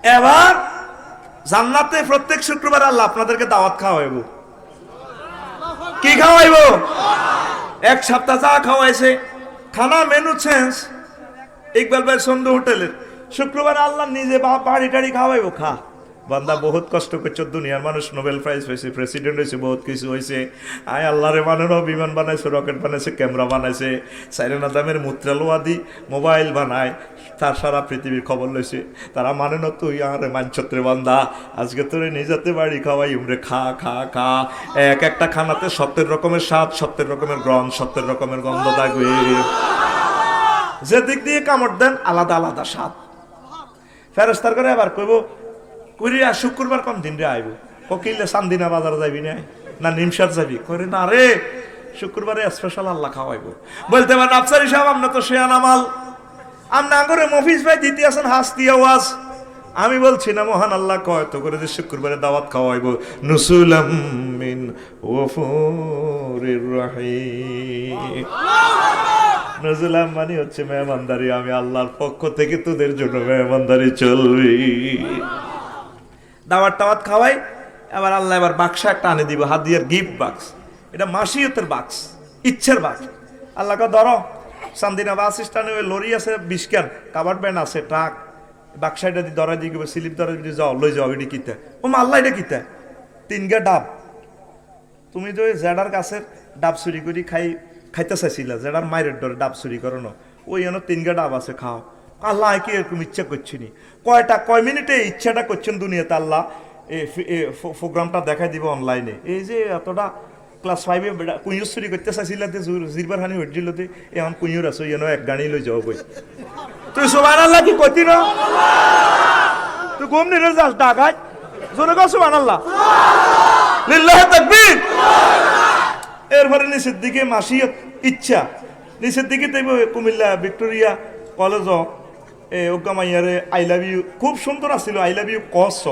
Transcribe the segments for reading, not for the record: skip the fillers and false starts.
এবার জান্নাতে প্রত্যেক শুক্রবার আল্লাহ আপনাদেরকে দাওয়াত খাওয়াইব। কি খাওয়াইব? এক সপ্তাহ যা খাওয়াইছে খানা মেনু চেঞ্জ। ইকবাল ভাই সন্ধ্যা হোটেলের শুক্রবার আল্লাহ নিজে বাড়ি টাড়ি খাওয়াইব। খা বান্দা, বহুত কষ্ট করছো, দুনিয়ার মানুষ নোবেল প্রাইজ হয়েছে, প্রেসিডেন্ট হয়েছে, বহুত কিছু হয়েছে। আয় আল্লাহরে মানুষও বিমান বানাইছে, রকেট বানাইছে, ক্যামেরা বানাইছে, সাইরেনা দামের মুদ্রালোয়াদি মোবাইল বানায়, তার সারা পৃথিবীর খবর লইছে। তারা মানে না তুই আরে মানছত্রে বান্দা, আজকে তোরে নিজেতে বাড়ি খাওয়াই উমরে, খা খা খা। এক একটা খানাতে 70 রকমের স্বাদ, 70 রকমের গ্রহণ, 70 রকমের গন্ধ থাকবে। যে দিক দিয়ে কামড় দেন আলাদা আলাদা স্বাদ। ফেরেস্তার করে এবার কইব কইরা শুক্রবার কোন দিন রে আইব? ককিলে চান্দিনা বাজার যাবি না নিমসার যাবি? করে না রে, শুক্রবারে স্পেশাল আল্লাহ খাওয়াইব। বলতে পারেন আফসারি সাহেব আপনি তো শেয়ানা মাল, আপনি আঙ্গরে মফিজ ভাই দিতে আছেন হাসতি আওয়াজ। আমি বলছি না, মহান আল্লাহ কয় তো করে যে শুক্রবারে দাওয়াত খাওয়াইব। নুসুলাম মিন গফুরির রহিম। নজুলাম মানে হচ্ছে মেহমানদারি, আমি আল্লাহর পক্ষ থেকে তোদের জন্য মেহমানদারি চলবি। দাওয়াত টাওয়াত খাওয়াই। এবার আল্লাহ এবার বাক্সা একটা আনে দিব, হাদিয়ার গিফট বাক্স। এটা মাসিয়তের বাক্স, ইচ্ছের বাক্স। আল্লাহকে ধরো, চান্দিনা বাস স্ট্যান্ডে ওই লরি আছে, বিস্কার কাভার ব্যান আছে, ট্রাক, বাক্সাটা দিয়ে ধরা দিয়ে গেবে, স্লিপ ধরা দিয়ে যাও, লই যাও। এটি কিতা? ও মা আল্লাহ, এটা কিতা? 3 গা ডাব। তুমি তো ওই জেডার গাছের ডাব চুরি করি খাইতে চাইছিলা, জেডার মায়ের ডরে ডাব চুরি করো না, ওই এনে 3 গা ডাব আছে, খাও। আল্লাহ কি এরকম ইচ্ছা করছিনি? কয় মিনিটে ইচ্ছাটা করছেন দুনিয়াতে আল্লাহ। এই প্রোগ্রামটা দেখাই দিব অনলাইনে। এই যে এতটা ক্লাস 5-এ কুইঁর চুরি করতে চাইছিলা, জিরবার হানি হচ্ছিল, এখন কুইঁর আছো, এনে এক গাড়ি লই যাও বই। তুই সুবহানাল্লাহ কি কইতি না? তুই ঘুম নিলে যাস ডাকাত, জোরে কও সুবহানাল্লাহ, লিল্লাহি তাকবীর। এরপরে নিচের দিকে মাসিয়ত ইচ্ছা, নিচের দিকে দেখবো কুমিল্লা ভিক্টোরিয়া কলেজ ওগা মাইয়ারে আই লাভ ইউ, খুব সুন্দর আসছিল, আই লাভ ইউ কস।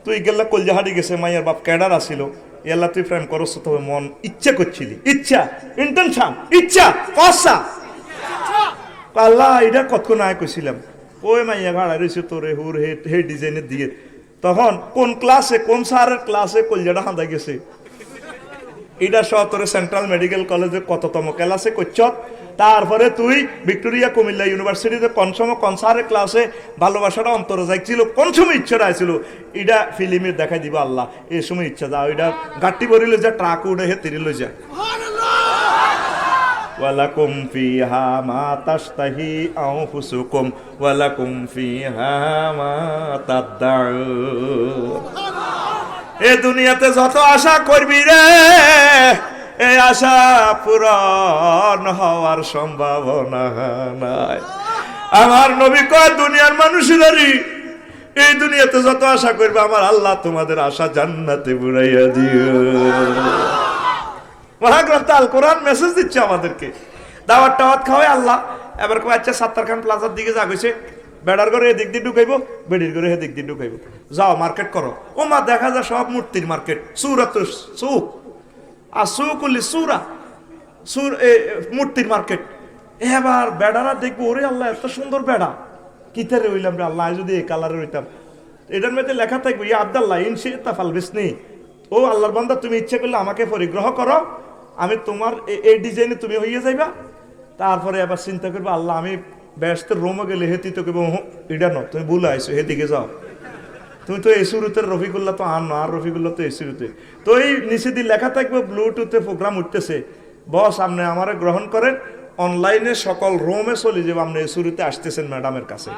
তুই গেল্লা কলজাহারি গেছে, মাইয়ার বাপ ক্যাডার আসিল, এল্লা তুই প্রেম করস, তবে মন ইচ্ছা করছিলি, ইচ্ছা ইন্টেনশন, ইচ্ছা কসা। আল্লাহ এটা কতক্ষণ আয় কইছিলাম, ওই মাইয়া ভাড়া রয়েছে তোরে হুর হে ডিজাইনের দিয়ে। তখন কোন ক্লাসে, কোন স্যারের ক্লাসে কলজাটা হাঁদা গেছে, এটা সহ তোরে সেন্ট্রাল মেডিকেল কলেজে কততম ক্লাসে করছ। তারপরে তুই ভিক্টোরিয়া কুমিল্লা ইউনিভার্সিটিতে কোন সময় কোন স্যারের ক্লাসে ভালোবাসাটা অন্তরে যাইছিল, কোন সময় ইচ্ছাটা আসছিল, এটা ফিল্মে দেখাই দিব আল্লাহ। এই সময় ইচ্ছা যা, ওইটা গাড়ি ভরিলে যা, ট্রাক উঠে হে তিরিল যা। ওয়ালাকুম ফিহা মা তাশতাহি আনফুসুকুম ওয়ালাকুম ফিহা মা তাদদাউন। এ দুনিয়াতে যত আশা করবি রে, এই আশা পূরণ হওয়ার সম্ভাবনা নাই। আমার নবী কয়, দুনিয়ার মানুষেরাই এই দুনিয়াতে যত আশা করবে, আমার আল্লাহ তোমাদের আশা জান্নাতে বুড়াইয়া দিও। মহাগ্রন্থ আল কোরআন মেসেজ দিচ্ছে আমাদেরকে। দাওয়াত টাওয়াত খাওয়াই আল্লাহ। এবার কয় আচ্ছা সাত্তার খান প্লাজার দিকে যা গেছে, বেড়ার ঘরে এদিক দিয়ে ঢুকাইবো, বেড়ির ঘরে এদিক দিয়ে ঢুকাইবো, যাও মার্কেট করো। ও মা দেখা যায় সব মূর্তির মার্কেট, সুরাত সুক আর সুকুলি সুরা সুর মূর্তির মার্কেট। এবার বেড়ারা দেখবো, ওরে আল্লাহ এত সুন্দর বেড়া, কিতারে হইলাম রে আল্লাহ, যদি এই কালারে হইতাম। এটার মধ্যে লেখা থাকবে ইয়া আব্দাল্লাহ ইনশি তাফাল বিসনি, ও আল্লাহর বান্দা তুমি ইচ্ছে করলে আমাকে পরিগ্রহ করো, আমি তোমার এই ডিজাইনে তুমি হইয়া যাইবা। তারপরে আবার চিন্তা করবো, আল্লাহ আমি ব্যস্তের রোমে গেলে হেতি তো কেবল এটা ন, তুমি ভুলে আইসো, হেদিকে যাও, তুমি তো এই শুরুতে রফিকুল্লাহ তো আর না, আর রফিকুল্লাহ তো এই শুরুতে। তো এই নিচে দিয়ে লেখা থাকবে ব্লুটুথে প্রোগ্রাম উঠতেছে, বস আপনি আমারে গ্রহণ করেন, অনলাইনে সকল রোমে চলে যাবো, আপনি এই শুরুতে আসতেছেন ম্যাডামের কাছে।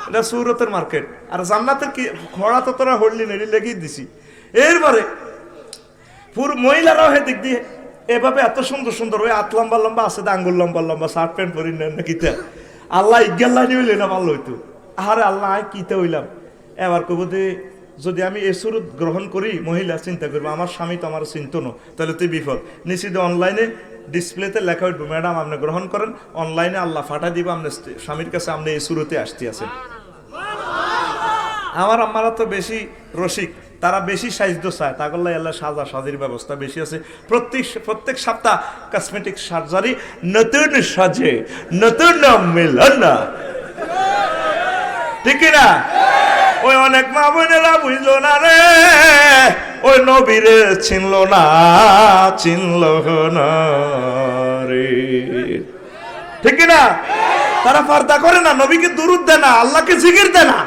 এটা সুরতের মার্কেট। আর জান্নাতের কি খড়া তো তোরা হরলি নেড়ি লেগেই দিছি। এরপরে পুরো মহিলারাও হেদিক দিয়ে এভাবে এত সুন্দর সুন্দর, ওই হাত লম্বা লম্বা আছে, আঙ্গুল লম্বা লম্বা, শার্ট প্যান্ট পরি নেন না কিতা। আল্লাহ ইজ্ঞাল্লাহ নিয়ে হইলে না ভালো হইতো। আরে আল্লাহ আয় কিতে হইলাম। এবার কব যে যদি আমি এ সুরত গ্রহণ করি, মহিলা চিন্তা করবো আমার স্বামী তো আমার চিন্ত না, তাহলে তুই বিপদ। নিশ্চিত অনলাইনে ডিসপ্লেতে লেখা উঠবো, ম্যাডাম আপনি গ্রহণ করেন, অনলাইনে আল্লাহ ফাটা দিব আপনার স্বামীর কাছে, আপনি এই সুরতে আসতে আছেন। আমার আম্মারা তো বেশি রসিক, তারা বেশি সাহায্য চায়, তা করলে আল্লাহ সাজা সাজির ব্যবস্থা বেশি আছে। প্রত্যেক সপ্তাহ কসমেটিক সার্জারি, নতুন সাজে নতুন মিলন, ঠিক কিনা? ওই অনেক মা বোনেরা বুঝলো না রে, ওই নবীরে চিনলো না রে, ঠিক কিনা? তারা পর্দা করে না, নবীকে দুরূদ দেয় না, আল্লাহকে জিকির দেয় না।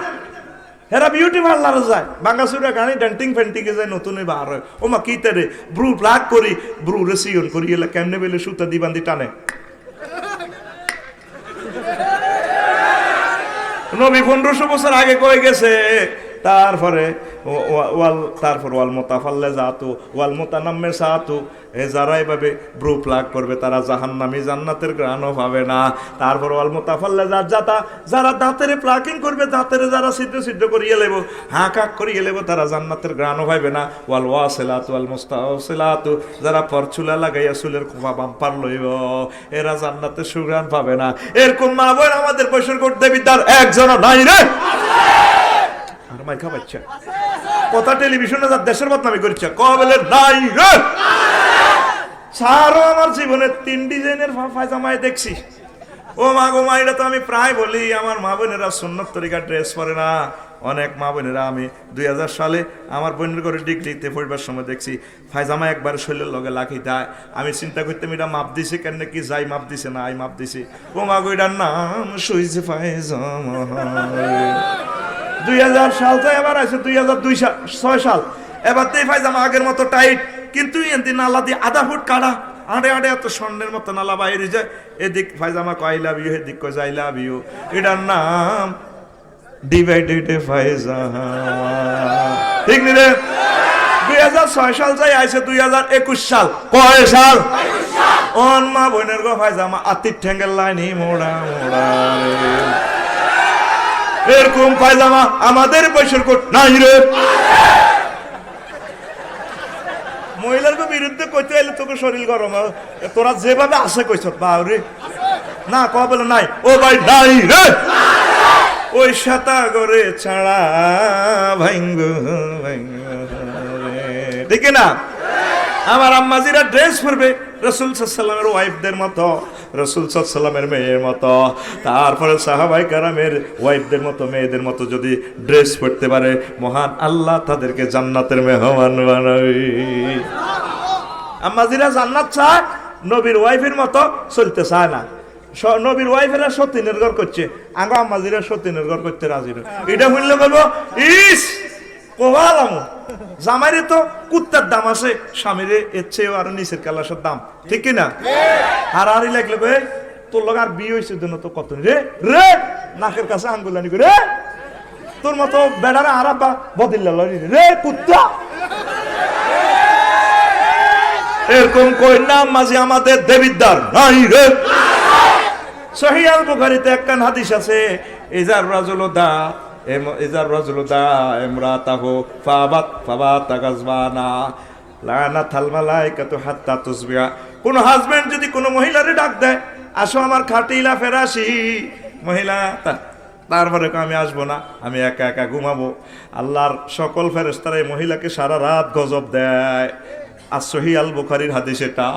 হেরা বিউটি পার্লারে যায়, বাঙ্গাসুরা গানি ডেন্টিং ফেন্টিং এ যায়, নতুন বার হয়। ও মা কি তারে ব্রু প্লাক করি, ব্রু রেসিয়ন করি, এলা কেমনে বেলে সুতা দিবান্দি টানে। নবী 1500 বছর আগে কয়ে গেছে। তারপরে ওয়াল মোতাফাল্লে জাতু ওয়াল মোতানাম্মে সাতু, যারা এভাবে ব্রু প্লাগ করবে তারা জাহান্নামী, জান্নাতের ঘ্রাণও পাবে না। তারপর ওয়াল মোতাফাল্লে জাতা, যারা দাঁতের প্লাকিং করবে, দাঁতের যারা ছিদ্র ছিদ্র করিয়ে লেব, হাঁক করিয়ে লেব, তারা জান্নাতের ঘ্রাণও পাবে না। ওয়াল ওয়াসিলাতু ওয়াল মুস্তাওসিলাতু, যারা পরচুলা লাগাইয়া চুলের খোপা বাম্পার লইব, এরা জান্নাতের সুঘ্রাণ পাবে না। এরকম মা বোন আমাদের বৈশর করতে বিদ্যার একজনও নাই রে। মাইখা বাচ্চা কথা টেলিভিশনে যা দেশের বদনামি করছে, কবেলের নাই রে। সারো আমার জীবনে 3 ডিজাইনের পায়জামায় দেখছি। ও মা গো মা, এটা তো আমি প্রায় বলি, আমার মা বোনেরা সুন্নত তরিকার ড্রেস পরে না। অনেক মা বোনেরা আমি 2000 সালে আমার বোনের ঘরে ডিগ্রিতে পড়বার সময় দেখছি পায়জামা একবার শরীরের লগে লাখি দেয়। আমি চিন্তা করতাম এটা মাপ দিছে কেন, কি যাই মাপ দিছে না আই মাপ দিছে। ও মা গো, এটার নাম সুইজ পায়জামা। 2000 সাল তো এবার আছে 2006 সাল। এবার তো এই পায়জামা আগের মতো টাইট, কিন্তু এদিন নালা দিয়ে আধা ফুট কাটা, আড়ে আড়ে এত স্বর্ণের মতো নালা বাইরে যায়। এদিক পায়জামা কয় আই লাভ ইউ, এদিক কয় আই লাভ ইউ। এটার নাম ডিভাইডেড পায়জামা, ঠিক নি রে? 2006 সাল যাই আইছে 2021 সাল। কয় সাল? অন মা বোনের গো পায়জামা আতির ঠ্যাঙ্গের লাইনি মোড়া মোড়া রে। এরকম পায়জামা আমাদের বৈশর কোট নাই রে। মহিলার বিরুদ্ধে কইতে আইলে তোকে শরীর গরম, তোরা যেভাবে আসে কইছ বাউরে না কবে বলে নাই। ও ভাই নাই রে, ওই সাতা করে ছাড়া ভাঙ্গ ঠিক না? আমার আম্মাজিরা ড্রেস পরবে রাসূল সাল্লাল্লাহু আলাইহি ওয়াসাল্লামের ওয়াইফদের মতো, রাসূল সাল্লাল্লাহু আলাইহি ওয়াসাল্লামের মেয়ের মতো, তারপরে সাহাবায়ে কেরামের ওয়াইফদের মতো, মেয়েদের মতো যদি ড্রেস পরতে পারে, মহান আল্লাহ তাদেরকে জান্নাতের মেহমান বানাবে। আম্মাজিরা জান্নাত চায়, নবীর ওয়াইফের মতো চলতে চায় না। নবীর ওয়াইফেরা সতীনের ঘর করছে, আগে আম্মাজিরা সতীনের ঘর করতে রাজি না। এটা শুনলে বলবো ইস কোভালাম, জামাইরে তো কুত্তার দাম আছে, স্বামীরে এর চেয়েও আরো নিচের কালাসের দাম, ঠিক কিনা? আর আরই লাগলো গে তোর লগে আর বিয়ে হয়েছে জন্য তো কত রে রে নাকের কাছে আঙ্গুলানি করে তোর মতো বেড়ারা আর আব্বা বদিল্লা লড়ি রে কুত্তা। এরকম কই নাম মাঝে আমাদের দেবিদ্দার নাই রে। সহিহ আল বুখারীতে একখান হাদিস আছে, ইজার রাজুলু দা ইজার রাজুলু দা ইমরাতাহু ফাবাত গাজবানা লানাতাল মালাইকাতু হাত্তা তুসবিহা। কোন হাজবেন্ড যদি কোনো মহিলারে ডাক দেয়, আসো আমার খাটিলা ফেরাসি, মহিলা তারপরে আমি আসবো না, আমি একা একা ঘুমাবো, আল্লাহর সকল ফেরেশতারা এই মহিলাকে সারা রাত গজব দেয়। আর সহিহ আল বুখারীর হাদিস এটা।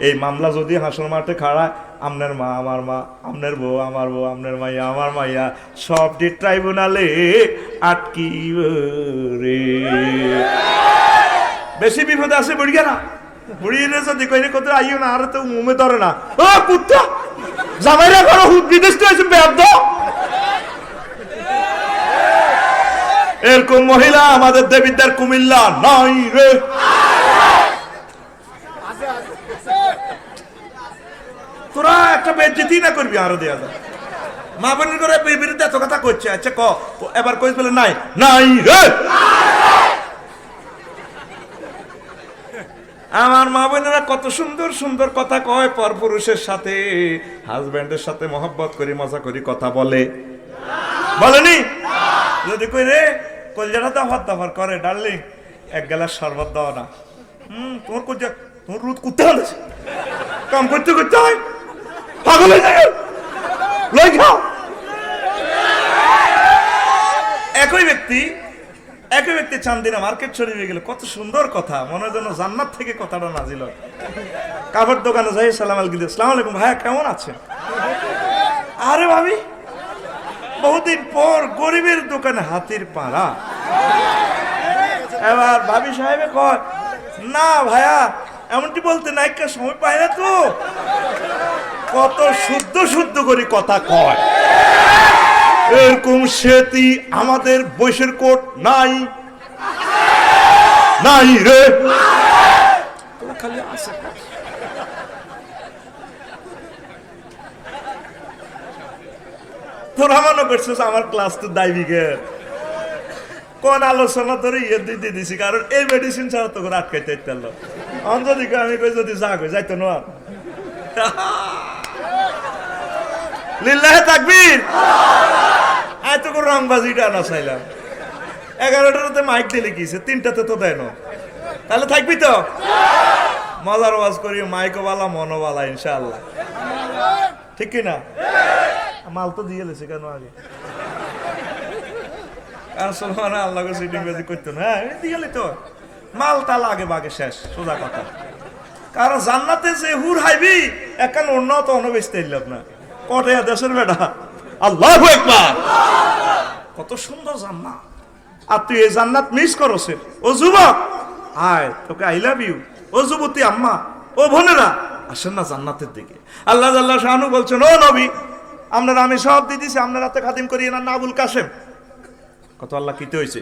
এই মামলা যদি হাসর মাঠে খাড়ায়, আমনের মা আমার মা, আমনের বউ আমার বউ, আমনের মাইয়া আমার মাইয়া, সবটি ট্রাইব্যুনালে আটকি রে। বেশি বিপদে আছে বুড়িয়া না, বুড়িয়ে যদি কইলে কত আইও না, আর তো মুমে ধরে না। ও কুত্তা জামাইরা করো বিদেশ তো আছে বেয়াদ। এরকম মহিলা আমাদের দেবিদ্দার কুমিল্লা নাই রে। তোরা একটা বেজ্জতি না করবি, আরো দেয়া যায় মা বোনের করে বিরুদ্ধে এত কথা করছে। আচ্ছা ক এবার কই বলে নাই নাই রে। আমার মা বোনেরা কত সুন্দর সুন্দর কথা কয়, পরপুরুষের সাথে হাজবেন্ডের সাথে মহব্বত করি মজা করি কথা বলে, বলেনি? যদি কই রে কলজাটা দাফার দাফার করে, ডার্লিং এক গ্লাস শরবত দাও না, তোমার কলজা তোমার রোদ করতে হবে, কাম করতে করতে হয় পাগল হয়ে যায়, লই খাও। একই ব্যক্তি চান্দিনা মার্কেট শরীফে গেলে কত সুন্দর কথা, মনে যেন জান্নাত থেকে কথাটা নাজিল। কাপড় দোকানে যাই সালাম আলাইকুম, আসসালামু আলাইকুম ভাইয়া কেমন আছেন? আরে ভাবি বহুদিন পর গরিবের দোকানে হাতির পাড়া। এবার ভাবি সাহেবে কয়, না ভাইয়া এমনটি বলতে না, একটা সময় পায় না তো। কত শুদ্ধ শুদ্ধ করে কথা কয়। এরকম সেতি আমাদের বৈশের কোট নাই, নাই রে। খালি আছে তোরা মনে করছিস আমার ক্লাস তো দাইবিকে কোন আলোচনা ধরে ইয়ে দিতে দিছি, কারণ এই মেডিসিন ছাড়া তো করে আটকাইতে পারলো। অন্তদিকে আমি কই যদি যাগো যাইতো না। লিল্লাহে তাকবীর। আয় তো করে রংবাজিটা আনা চাইলাম। 11টাতে মাইক দিলে কিছে, 3টাতে তো দেয় না। তাহলে থাকবি তো মজার ওয়াজ করি, মাইকও বালা মনও বালা ইনশাআল্লাহ, ঠিক কি না? মাল তো দিয়ে লেছে কেন আগে আল্লাহ সিটিং বাজি করতো না, দিয়ে তো মাল তাল আগে বাগে শেষ, সোজা কথা। কারণ জান্নাতে যে হুর হাইবি একান অন্য তো অন্য বেচতে না, কটে দেশের বেটা। আল্লাহু আকবার। কত সুন্দর জান্নাত, আর তুই এই জান্নাত মিস করছে। ও যুবক আয়, তোকে আই লাভ ইউ। ও যুবতী আম্মা, ও বোনেরা, আসেন না জান্নাতের দিকে। আল্লাহ আল্লাহ শাহানু বলছেন, ও নবী আপনারা আমি সব দিয়ে দিছি, আপনার হাতে খাতিম করিয়ে না আবুল কাসেম। কত আল্লাহ কিতে হইছে,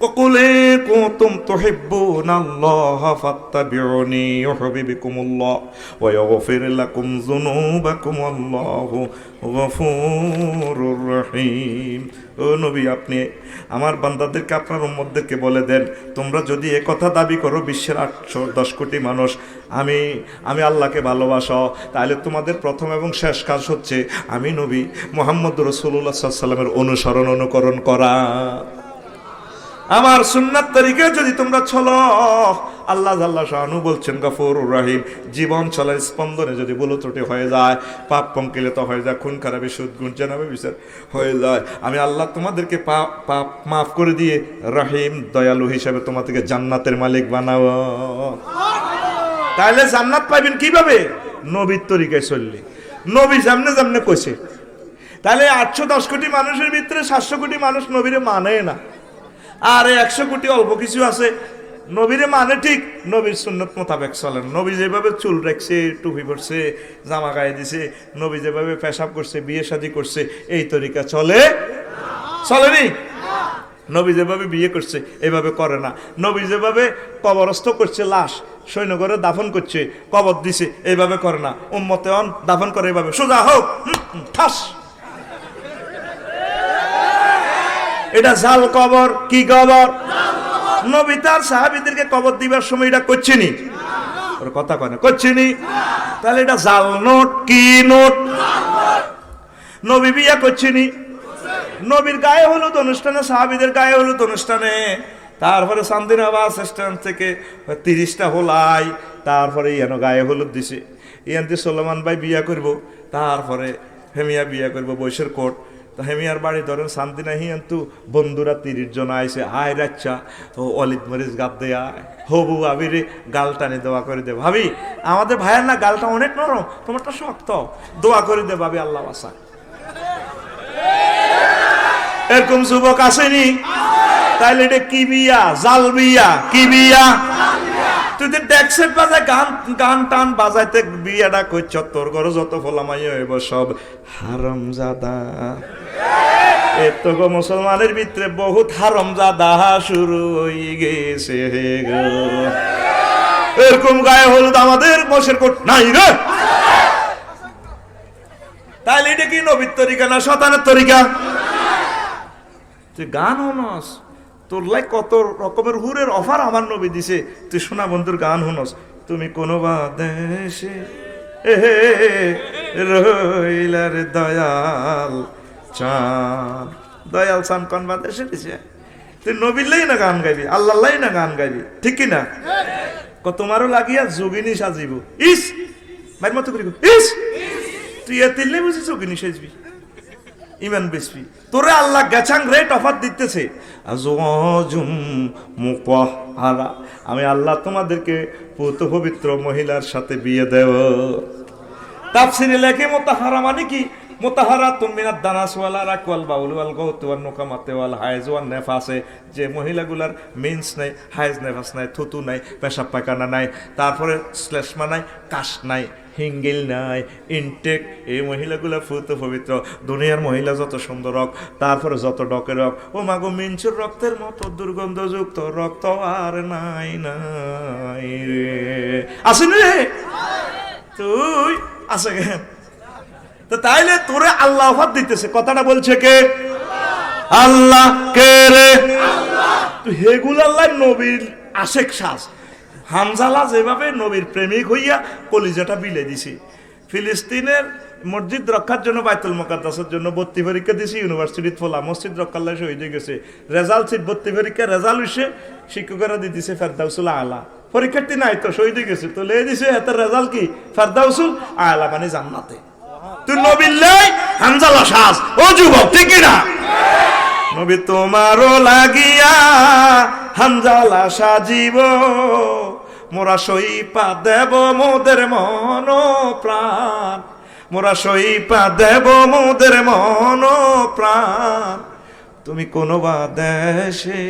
ওকুলে কুনতুম তুহিব্বুনাল্লাহ ফাত্তাবিউনি ইউহিব্বুকুমুল্লাহ ওয়া ইয়াগফির লাকুম যুনুবাকুম আল্লাহু গফুরুর রহিম। ও নবী আপনি আমার বান্দাদেরকে, আপনার উম্মতদেরকে বলে দেন, তোমরা যদি একথা দাবি করো বিশ্বের 810 কোটি মানুষ আমি আল্লাহকে ভালোবাসো, তাহলে তোমাদের প্রথম এবং শেষ কাজ হচ্ছে আমি নবী মুহাম্মদ রাসূলুল্লাহ সাল্লাল্লাহু আলাইহি ওয়াসাল্লামের অনুসরণ অনুকরণ করা। আমার সুন্নাত তরিকায় যদি তোমরা চলো, আল্লাহ আল্লাহ শাহানু বলছেন গফুরুর রহিম। জীবন চলার স্পন্দনে যদি ভুল ত্রুটি হয়ে যায়, পাপ পঙ্কিলিত হয়ে যায়, খুন খারাপি সুদ গুণ জানাবে বিচার হয়ে যায়, আমি আল্লাহ তোমাদেরকে পাপ মাফ করে দিয়ে রহিম দয়ালু হিসাবে তোমাদেরকে জান্নাতের মালিক বানাও। তাহলে জান্নাত পাইবেন কিভাবে? নবীর তরিকায় চললে। নবী যেমনে যেমনে কইছে। তাহলে 810 কোটি মানুষের ভিতরে 700 কোটি মানুষ নবীরে মানে না, আর 100 কোটি অল্প কিছু আছে নবীরে মানে ঠিক, নবীর সুন্নত মোতাবেক চলেন। নবী যেভাবে চুল রাখছে, টুপি পরছে, জামা গায়ে দিছে, নবী যেভাবে পেশাব করছে, বিয়ে শাদী করছে, এই তরিকা চলেনি। নবী যেভাবে বিয়ে করছে এভাবে করে না। নবী যেভাবে কবরস্থ করছে, লাশ সৈন্যঘরে দাফন করছে, কবর দিছে, এইভাবে করে না। উম্মতে দাফন করে এভাবে, সোজা হোক ঠাস। এটা জাল কবর। কি কবর? নবী তার সাহাবীদেরকে কবর দিবার সময় এটা করছেনি, ওর কথা কয় না, করছেনি। তাহলে এটা জাল নোট। কি নোট? নবী বিয়া করছেনি, নবীর গায়ে হলুদ অনুষ্ঠানে, সাহাবীদের গায়ে হলুদ অনুষ্ঠানে, তারপরে চান্দিনা বাস স্ট্যান্ড থেকে 30টা হোলাই, তারপরে ইয়ানো গায়ে হলুদ দিছে। ইয়ান্তি সোলেমান ভাই বিয়া করব, তারপরে হেমিয়া বিয়া করব বৈশের কোট। তো হেমিয়ার বাড়ি ধরেন শান্তিনা হিয়ান্তু বন্ধুরা 30 জন আইসে, আয় রাচ্চা ও অলিদ মরিচ গাপ দেয়া হবু আবিরে গাল টানে দোয়া করে দে। ভাবি আমাদের ভাইয়ের না গালটা অনেক নরম, তোমারটা শক্ত, দোয়া করে দে ভাবি আল্লাহ বাসা। এরকম যুবক আসেনি? তাইলে এটা কি বিয়া? জাল বিয়া। কি বিয়া? তুই তো ডেক্সেট বাজায় গান টান বাজাইতে বিয়াটা করছ, তোর ঘরে যত ফলামাই হইব সব হারামজাদা। এত গো মুসলমানের ভিতরে বহুত হারামজাদা শুরু হয়ে গেছে গো। এরকম গায়ে হলুদ আমাদের বসের কোট নাই রে। তাইলে এটা কি নবীর তরিকা না শয়তানের তরিকা? তুই গান হনস, তোর লাই কত রকমের হুরের অফার আমার নবী দিছে, তুই সোনা বন্ধুর গান হনস। তুমি কোন দেশে রইলার দয়াল চান, দয়াল চান কোন দেশে দিছে? তুই নবীর লাই না গান গাইবি, আল্লাহ লাই না গান গাইবি, ঠিক কিনা? তোমারও লাগিয়া যোগিনী সাজিব। ইস ভাই মতো করিব, ইস তুই এতিলে বুঝি যোগিনী সাজবি, ইমান বেসবি। তোরে আল্লাহ গেছাং রেট অফার দিতেছে, আমি আল্লাহ তোমাদেরকে পবিত্র মহিলার সাথে বিয়ে দেব। তাফসিরে লেখে মুতাহারা মানে কি? মুতাহারাতুন মিনাদ দানাস ওয়াল আরাক ওয়াল বাউল ওয়াল গাউত ওয়ান নুকামাতে ওয়াল হায়জ ওয়ান নেফাসে, যে মহিলাগুলার মিন্স নাই, হায়জ নেফাস নাই, থুতু নাই, পেশাব পায়খানা নাই, তারপরে শ্লেষ্মা নাই, কাশ নাই, হিঙ্গিল নাই, ইনটেক, এই মহিলাগুলা ফুত পবিত্র। দুনিয়ার মহিলা যত সুন্দর রক, তারপরে যত ডকের রক, ও মাগো মিঞ্চুর রক্তের মতো দুর্গন্ধযুক্ত রক্ত আর নাই নাই রে। আসেনি রে তুই আসে গে। তো তাইলে তোরে আল্লাহ অফার দিতেছে, কথাটা বলছে কে? আল্লাহ। কে রে? তুই হেগুল আল্লাহ নবীর আশেক শ্বাস। হামজালা যেভাবে নবীর প্রেমিক হইয়া কলিজাটা বিলে দিছি, ফিলিস্তিনের মসজিদ রক্ষার জন্য, বাইতুল মুকাদ্দাসের জন্য ভর্তি পরীক্ষা দিছি, ইউনিভার্সিটিত ফলা মসজিদ রক্ষার লাই শহীদ হয়ে গেছে। রেজাল্ট সিট ভর্তি পরীক্ষা রেজাল্ট হইছে, শিক্ষকেরা দিতেছে ফেরদাউসুল আলা। পরীক্ষার্থী নাই তো, শহীদ হয়ে গেছে তো, লেগে দিছে এত রেজাল্ট কি ফেরদাউসুল আলা, মানে জান্নাতে। তুই নবীর লাই হামজালা শ্বাস, ও যুবক ঠিক না? নবী তোমারও লাগিয়া হামজালা সাজিব, মোরা সইপা দেব মোদের মন প্রাণ, মোরা সইপা দেব মোদের মন প্রাণ। তুমি কোন বা দেশে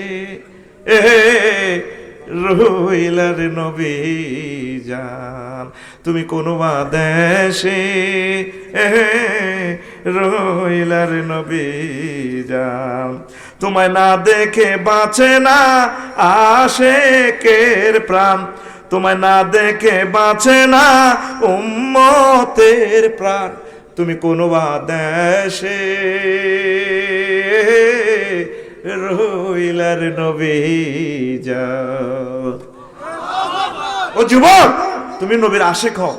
রইলার নবী জান, তুমি কোন বা দেশে রইলার নবী জান। তোমায় না দেখে বাঁচে না আশেকের প্রাণ, তোমায় না দেখে বাঁচে না উম্মতের প্রাণ। তুমি কোন বা দেশে রইলার নবী জান। ও যুবক, তুমি নবীর আশেক হও,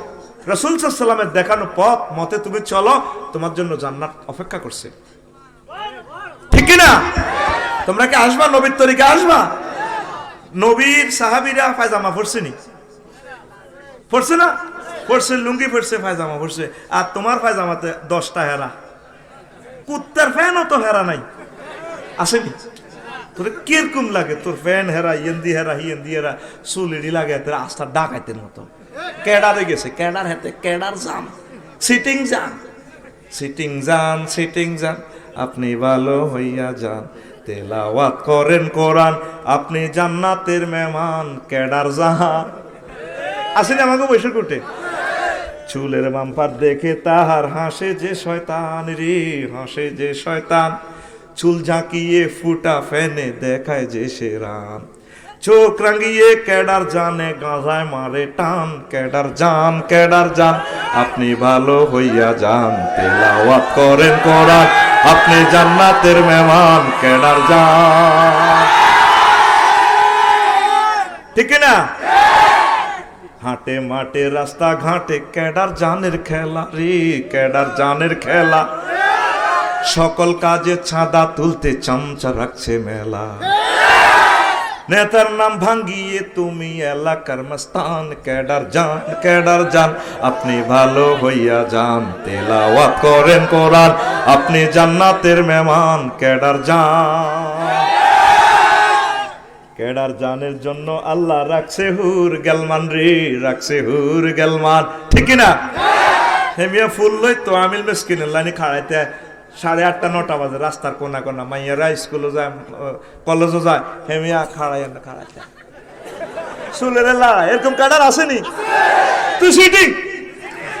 রাসূল সাল্লাল্লাহু আলাইহি ওয়াসাল্লামের দেখানো পথ মতে তুমি চলো, তোমার জন্য জান্নাত অপেক্ষা করছে, ঠিক কি না? তোমরা কি আসবা? নবীর তরিকা আসবা? নবীর সাহাবীরা পায়জামা পরছেনি? পরছে না? পরছে, লুঙ্গি পরছে, পায়জামা পরছে। আর তোমার পায়জামাতে 10টা হেরা, কুত্তার ফ্যানও তো হেরা নাই, আসেনি? তোর কিরকম লাগে? তোর ফ্যান হেরা, ইয়েন্দি হেরা, হিয়েন্দি হেরা, চুলিডি লাগে তোর আস্থার ডাকাইতের মতো। ক্যাডারে গেছে, ক্যাডার হাতে ক্যাডার জান, সিটিং যান, সিটিং যান, সিটিং যান, আপনি ভালো হইয়া যান, তেলাওয়াত করেন কোরআন, আপনি জান্নাতের মেহমান, ক্যাডার জাহান। আসেনি আমাকে বসে কুটে? চুলের বাম্পার দেখে তাহার হাসে যে শয়তান রে, হাসে যে শয়তান, চুল ঝাঁকিয়ে ফুটা ফেনে দেখায় যে সে রান, চোখ রাঙিয়ে ক্যাডার জানে গাঁজায় মারে টান, ক্যাডার জান, ক্যাডার জান, আপনি ভালো হইয়া যান, তেলাওয়াত করেন কোরআন, আপনি জান্নাতের মেহমান, ক্যাডার জান, ঠিক না? হাটে মাঠে রাস্তা ঘাটে ক্যাডার জানের খেলা রে, ক্যাডার জানের খেলা, সকল কাজে চাঁদা তুলতে চামচা রাখছে মেলা, নেতার নাম ভাঙ্গিয়ে তুমি এলাকার মস্তান, ক্যাডার জান, ক্যাডার জান, আপনি ভালো হইয়া যান, তেলাওয়াত করেন কোরআন, আপনি জান্নাতের মেহমান, ক্যাডার জান। ক্যাডার জানের জন্য আল্লাহ রাখছে হুর গেলমান রে, রাখছে হুর গেলমান, ঠিক না? হেমিয়া ফুল লই তো আমিল মেসকিনের লাইনে খাড়াইতে 8:30 9টা বাজে, রাস্তার কোনা কোনা মাইয়ারা স্কুলে যায়, কলেজও যায়, হেমিয়া খাড়াইতে চুলের লড়াই। এরকম ক্যাডার আসেনি? তুই সিটিং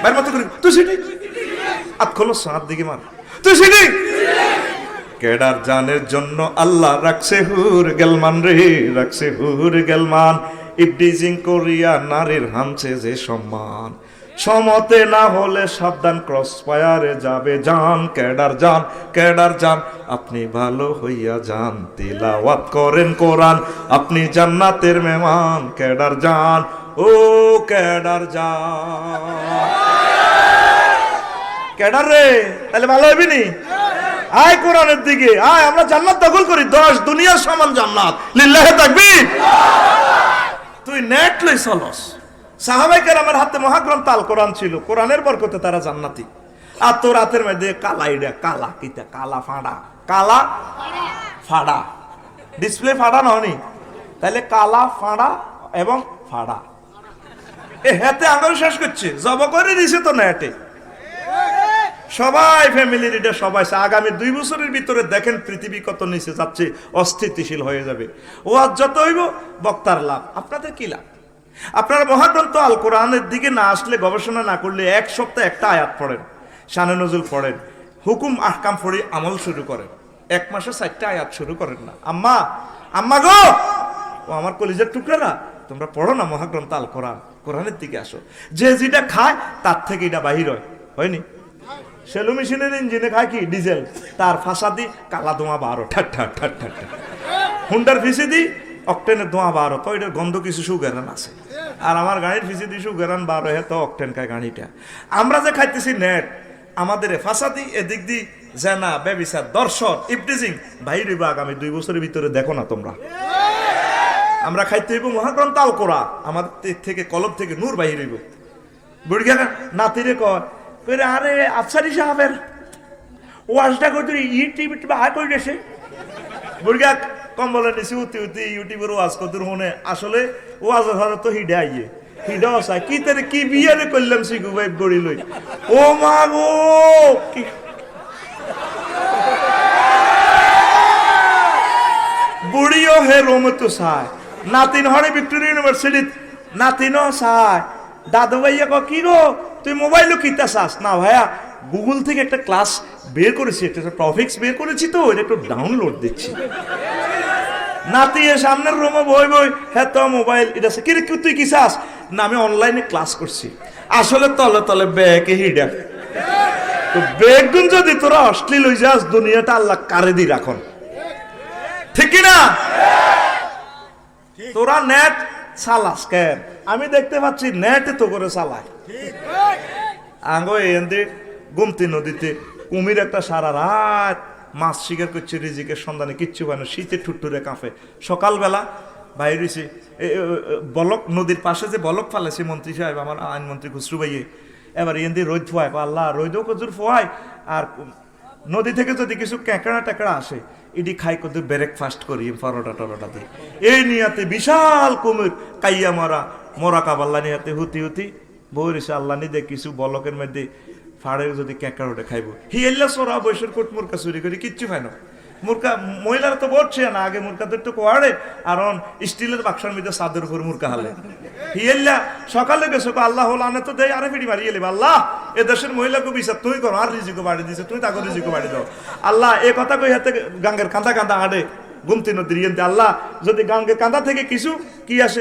বাইর মতো করি, তুই সিটিং হাত খোলো, হাত দিকে মার, তুই সিটিং। ক্যাডার জানের জন্য আল্লাহ রাখছে হুর গেলমান রে, রাখছে হুর গেলমান, ইবডিজিং করিয়া নারীর হামছে যে সম্মান, সমতে না হলে সাবধান ক্রস ফায়ারে যাবে জান, ক্যাডার জান, ক্যাডার জান, আপনি ভালো হইয়া যান, তিলাওয়াত করেন কোরআন, আপনি জান্নাতের মেহমান, ক্যাডার জান, ও ক্যাডার জান। ক্যাডার রে, তাহলে ভালো হইবি নি? আয় কোরআনের দিকে আয়, আমরা জান্নাত দখল করি, 10 দুনিয়ার সমান জান্নাত, লিল্লাহি তাকবীর। তুই নেট লই চলস, সাহাবায়ে কেরামের হাতে মহাগ্রন্থ আল কোরআন ছিল, কোরআনের বরকতে তারা জান্নাতি। আর তোর হাতের মধ্যে কালা, ইডা কালা, কিটা কালা ফাড়া, কালা ফাড়া, ডিসপ্লে ফাড়া ননি, তাহলে কালা ফাড়া এবং ফাড়া, এ হাতে আঙুল শেষ করছে, জব করে দিছে তো নেটে, সবাই ফ্যামিলি লিডার সবাই আগামী 2 বছরের ভিতরে দেখেন পৃথিবী কত নিচে যাচ্ছে, অস্থিতিশীল হয়ে যাবে। ওয়াজ যত হইব বক্তার লাভ, আপনাদের কি লাভ? আপনারা মহাগ্রন্থ আল কোরআনের দিকে না আসলে, গবেষণা না করলে, এক সপ্তাহে একটা আয়াত পড়েন, শানে নজুল পড়েন, হুকুম আহকাম পড়ে আমল শুরু করেন, 1 মাসে 4টা আয়াত শুরু করেন না। আম্মা আম্মা গো, ও আমার কলিজার টুকরারা, তোমরা পড়ো না মহাগ্রন্থ আল কোরআন, কোরআনের দিকে আসো। যে যেটা খায় তার থেকে এটা বাহির হয়নি? সেলু মেশিনের ইঞ্জিনে খায় কি ডিজেল, তার ফাঁসা দি কালা ধোঁয়া 12 ঠাট ঠাট ঠাট ঠাট। হুন্ডার ফিসি দি অকটেনের ধোঁয়া 12, তো এটার গন্ধ কিছু সুগেরান আছে। আর আমার গাড়ির ফিসি দি সুগেরান 12, হে তো অকটেন খায় গাড়িটা। আমরা যে খাইতেছি নেট, আমাদের ফাঁসা দি এদিক দি জেনা, ব্যভিচার, দর্শন, ইফটিজিং বাহির হইব আগামী 2 বছরের ভিতরে। দেখো না তোমরা, আমরা খাইতে হইব মহাগ্রন্থ আল কোরআন, আমাদের থেকে কলব থেকে নূর বাহির হইব। বুড়িয়া নাতিরে কয়, আরে আফসারি সাহেবের ওয়াজটা করতে ইউটিউব হাই করে গেছে। বুড়িয়া কম্বলে নিচে উতি উতি ইউটিউবের ওয়াজ কত মনে, আসলে ওয়াজ ধরে তো হিডে আইয়ে হিডাও চাই কি তারে কি বিয়ারে করলাম শিখু ভাই গড়ি লই। ও মা গো, বুড়িও হে রোমে তো চায়, নাতিন হরে ভিক্টোরিয়া ইউনিভার্সিটি নাতিনও চায়। দাদু ভাইয়া ক কি গো তুই মোবাইলও কিনতে চাস না? ভাইয়া গুগল থেকে একটা ক্লাস বের করেছি, একটা টপিক্স বের করেছি, তো এটা একটু ডাউনলোড দিচ্ছি। নাতি সামনের রুমে বই বই, হ্যাঁ তো মোবাইল এটা কি রে তুই কি চাস না? আমি অনলাইনে ক্লাস করছি। আসলে তলে তলে ব্যাগে হিডা। তো বেগুন যদি তোরা অশ্লীল হয়ে যাস, দুনিয়াটা আল্লাহ কারে দি রাখন, ঠিক না? তোরা নেট চালাস কেন? আমি দেখতে পাচ্ছি নেটে তো করে চালায়। আঙ্গো এন্দি গুমতি নদীতে কুমির একটা সারা রাত মাছ শিকার করছে, রিজিকের সন্ধানে, কিচ্ছু পায় না, শীতে ঠুট্টুরে কাঁপে। সকালবেলা বাইর হয়েছে, বলক নদীর পাশে যে বলক ফালেছে মন্ত্রী সাহেব, আমার আইনমন্ত্রী খুসরু ভাইয়ে, এবার এন্দি রোদ ফোয়ায়, আল্লাহ রোদও কজুর ফোয়ায়, আর নদী থেকে যদি কিছু ক্যাঁকড়া ট্যাঁকড়া আসে, এটি খাই কত ব্রেকফাস্ট করি পরোটা টরোটা দিয়ে। এই নিয়াতে বিশাল কুমির কাইয়া মরা কাবাল্লা নিয়াতে হুতি হুতি বইছে আল্লাহ নিদে কিছু বলকের মধ্যে ফাড়ে যদি ক্যাঁকড়া ওটা খাইব। হি এল্লা সোরা বৈশের কোট মুরকা চুরি করি, কিচ্ছু পায় না। মুরকা মহিলারা তো বলছে না, আগে মুরকাদের তো কোয়াড়ে, আর স্টিলের বাক্সার মধ্যে চাঁদের উপর মুরকা হালে। হিয়েল্লা সকালে গেছো আল্লাহ আনে তো দেয়, আরে ফিরি মারি এলি আল্লাহ এ দেশের মহিলাকে বিচার তুই করো, আর রিজিকো বাড়ি দিছে তুই তাকে রিজিকো বাড়ি দাও। আল্লাহ এ কথা কই হাতে গাঙ্গের কাঁদা কাঁদা আড়ে গুমতি নদীর আল্লাহ যদি গাঙ্গের কাঁদা থেকে কিছু কি আসে